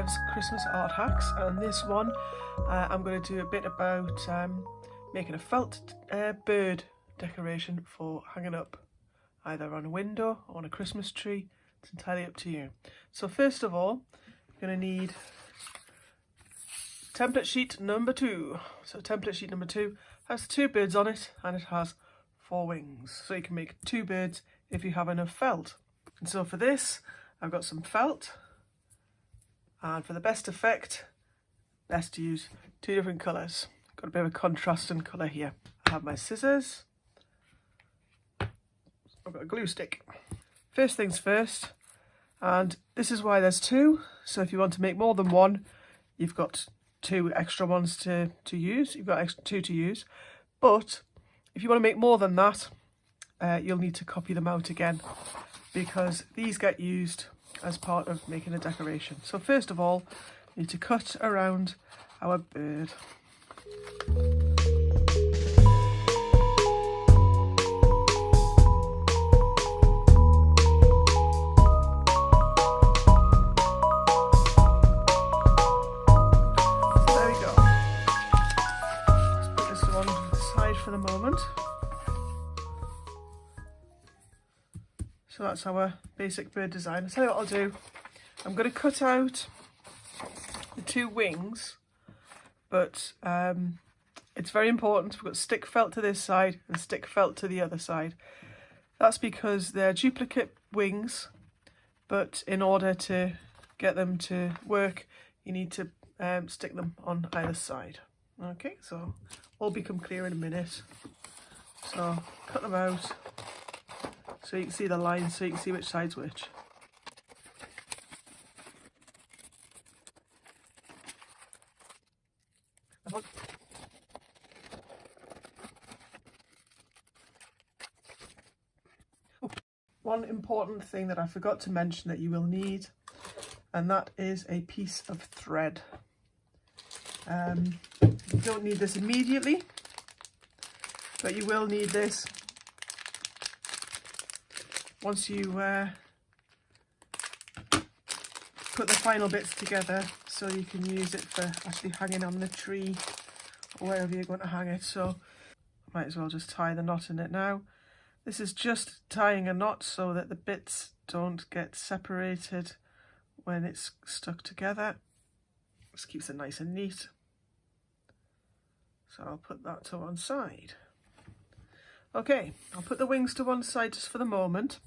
Bev's Christmas art hacks, and this one I'm going to do a bit about making a felt bird decoration for hanging up either on a window or on a Christmas tree. It's entirely up to you. So first of all, you're going to need template sheet number 2. So template sheet number 2 has 2 birds on it and it has 4 wings. So you can make 2 birds if you have enough felt. And so for this, I've got some felt. And for the best effect, best to use 2 different colours. Got a bit of a contrast in colour here. I have my scissors. I've got a glue stick. First things first, and this is why there's 2. So if you want to make more than 1, you've got 2 extra ones to use. You've got 2 to use. But if you want to make more than that, you'll need to copy them out again, because these get used as part of making a decoration. So first of all, we need to cut around our bird. There we go. Let's put this one aside for the moment. So that's our basic bird design. I'll tell you what I'll do. I'm going to cut out the 2 wings, but it's very important. We've got stick felt to this side and stick felt to the other side. That's because they're duplicate wings, but in order to get them to work, you need to stick them on either side. Okay, so all become clear in a minute. So cut them out, so you can see the lines, so you can see which side's which. One important thing that I forgot to mention that you will need, and that is a piece of thread. You don't need this immediately, but you will need this once you put the final bits together, so you can use it for actually hanging on the tree or wherever you're going to hang it. So might as well just tie the knot in it now. This is just tying a knot so that the bits don't get separated when it's stuck together. Just keeps it nice and neat. So I'll put that to one side. Okay, I'll put the wings to one side just for the moment,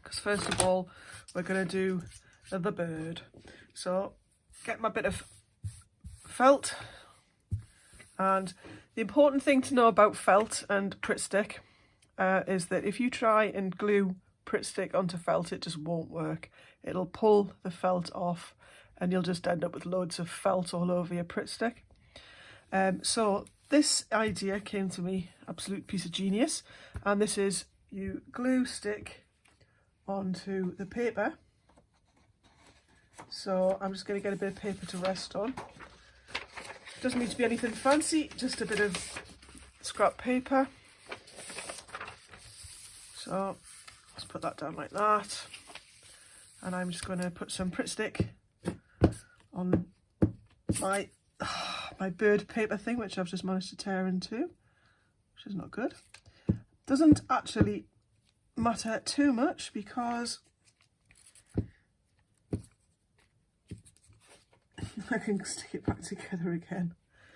because first of all we're going to do the bird. So get my bit of felt, and the important thing to know about felt and Pritt stick is that if you try and glue Pritt stick onto felt, it just won't work. It'll pull the felt off and you'll just end up with loads of felt all over your Pritt stick. So this idea came to me, absolute piece of genius, and this is you glue stick onto the paper. So I'm just going to get a bit of paper to rest on. Doesn't need to be anything fancy, just a bit of scrap paper. So let's put that down like that, and I'm just going to put some Pritt stick on my bird paper thing, which I've just managed to tear in two, which is not good. Doesn't actually matter too much because I can stick it back together again.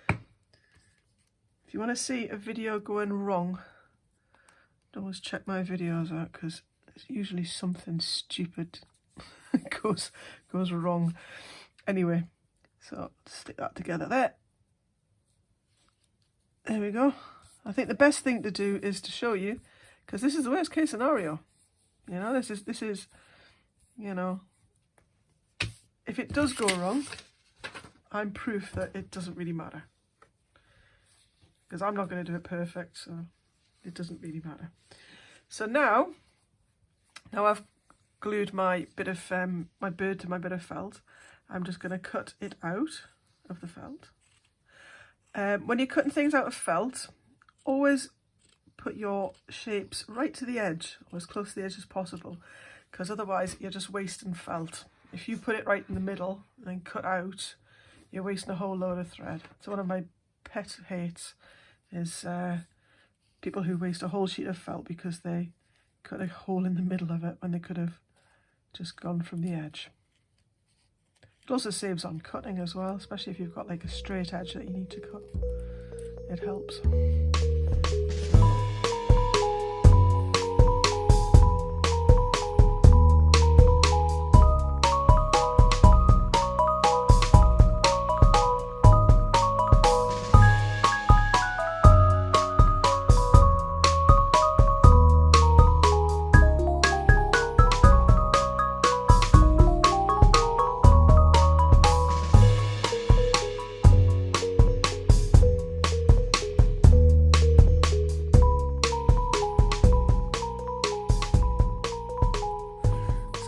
If you want to see a video going wrong, always check my videos out, because it's usually something stupid goes wrong. Anyway, so stick that together there. There we go. I think the best thing to do is to show you, because this is the worst case scenario. You know, this is, you know, if it does go wrong, I'm proof that it doesn't really matter, because I'm not going to do it perfect, so it doesn't really matter. So now I've glued my bit of my bird to my bit of felt. I'm just going to cut it out of the felt. When you're cutting things out of felt, always put your shapes right to the edge, or as close to the edge as possible, because otherwise you're just wasting felt. if you put it right in the middle and then cut out, you're wasting a whole load of thread. So one of my pet hates is people who waste a whole sheet of felt because they cut a hole in the middle of it when they could have just gone from the edge. It also saves on cutting as well, especially if you've got like a straight edge that you need to cut. It helps.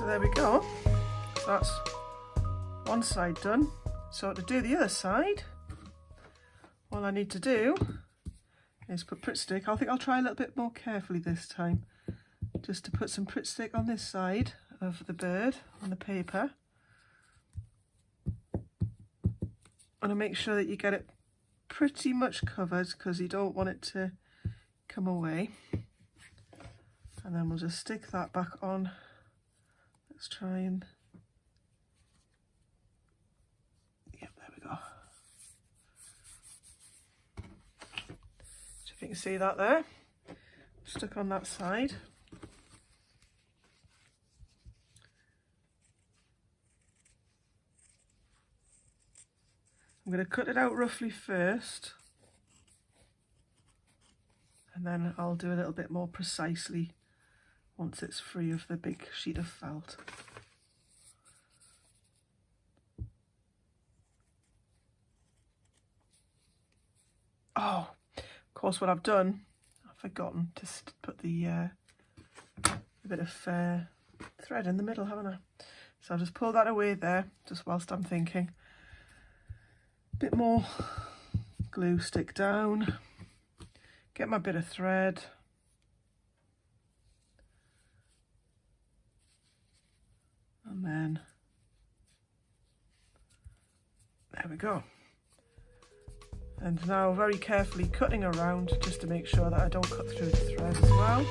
There we go. That's one side done. So to do the other side, all I need to do is put Pritt stick. I think I'll try a little bit more carefully this time, just to put some Pritt stick on this side of the bird on the paper. And to make sure that you get it pretty much covered, because you don't want it to come away. And then we'll just stick that back on. Let's try and, yep, there we go. So if you can see that there, stuck on that side. I'm going to cut it out roughly first, and then I'll do a little bit more precisely once it's free of the big sheet of felt. Oh, of course what I've done, I've forgotten to put the a bit of thread in the middle, haven't I? So I'll just pull that away there, just whilst I'm thinking. Bit more glue, stick down, get my bit of thread. And then, there we go. And now very carefully cutting around just to make sure that I don't cut through the thread as well.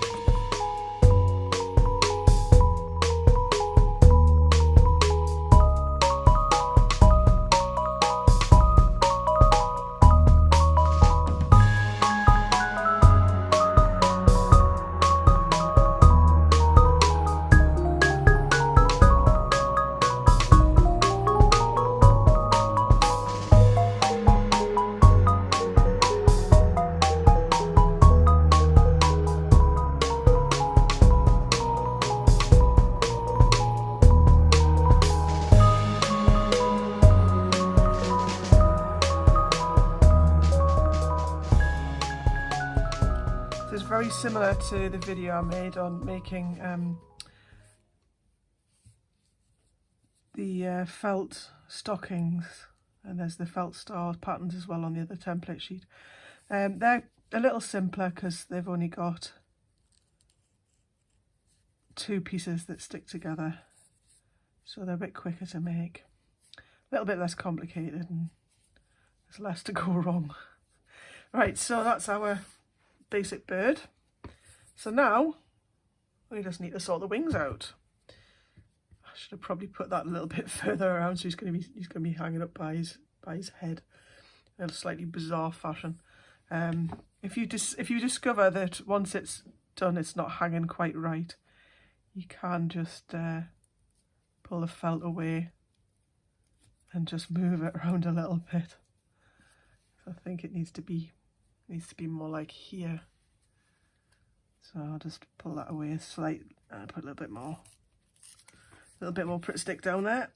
It's very similar to the video I made on making the felt stockings, and there's the felt star patterns as well on the other template sheet. They're a little simpler because they've only got 2 pieces that stick together, so they're a bit quicker to make, a little bit less complicated, and there's less to go wrong. Right, so that's our basic bird. So now we just need to sort the wings out. I should have probably put that a little bit further around, so he's going to be hanging up by his head in a slightly bizarre fashion. If you discover that once it's done it's not hanging quite right, you can just pull the felt away and just move it around a little bit. So I think it needs to be more like here. So I'll just pull that away slightly and put a little bit more Pritt stick down there.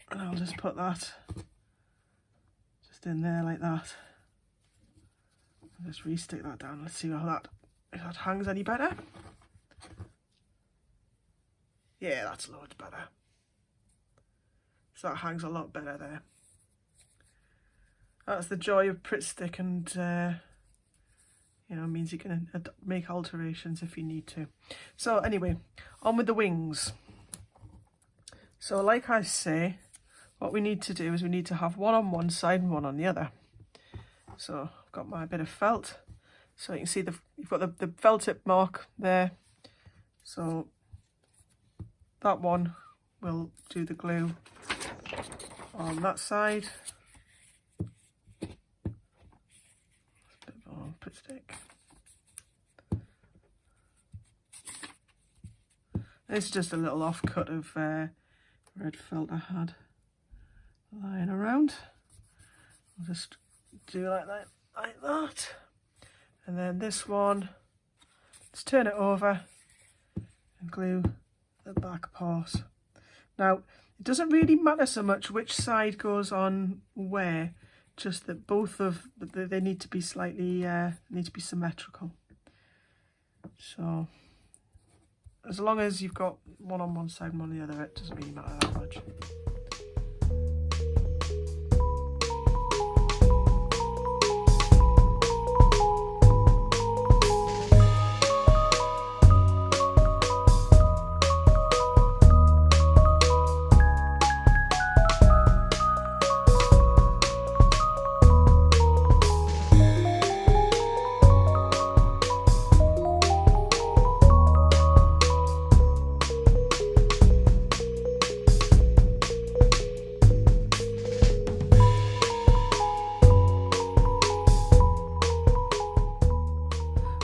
And I'll just put that just in there like that. I'll just re-stick that down. Let's see how if that hangs any better. Yeah, that's loads better. So that hangs a lot better there. That's the joy of Pritt stick, and you know, means you can make alterations if you need to. So anyway, on with the wings. So like I say, what we need to do is we need to have one on one side and one on the other. So I've got my bit of felt. So you can see you've got the felt tip mark there. So that one will do the glue on that side. A bit more put stick. This is just a little offcut of red felt I had lying around. I'll just do like that. And then this one, let's turn it over and glue the back part. Now, it doesn't really matter so much which side goes on where, just that both of they need to be slightly symmetrical. So as long as you've got one on one side and one on the other, it doesn't really matter that much.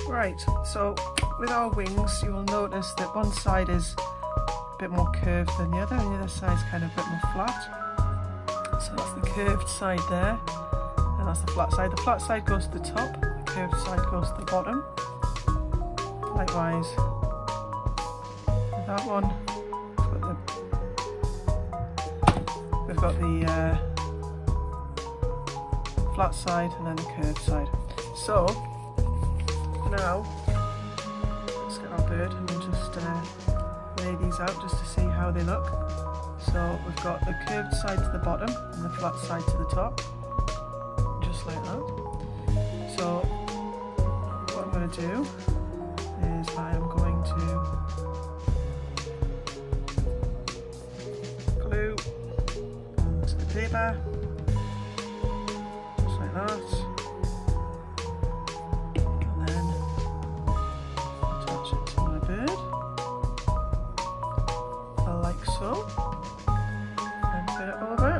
Right, so with our wings, you will notice that one side is a bit more curved than the other, and the other side is kind of a bit more flat. So that's the curved side there, and that's the flat side. The flat side goes to the top, the curved side goes to the bottom. Likewise, with that one, we've got the flat side and then the curved side. So now, let's get our bird and just lay these out just to see how they look. So we've got the curved side to the bottom and the flat side to the top, just like that. So what I'm going to do is I am going to glue onto the paper, just like that. So, and put it over.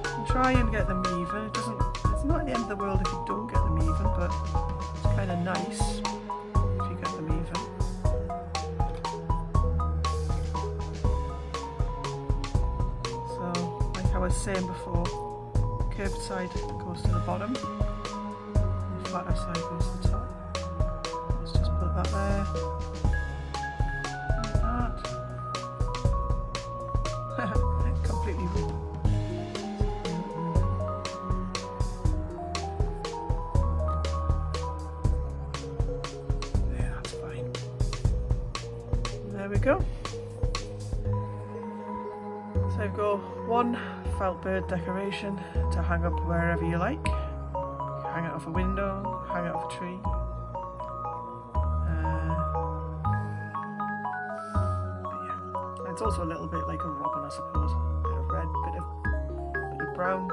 And try and get them even. It's not the end of the world if you don't get them even, but it's kind of nice if you get them even. So, like I was saying before, the curved side goes to the bottom, and the flatter side goes to the top. That there, like that. Completely wrong. Yeah, that's fine. There we go. So I've got one felt bird decoration to hang up wherever you like. Hang it off a window, hang it off a tree. It's also a little bit like a robin, I suppose. Bit of red, bit of brown.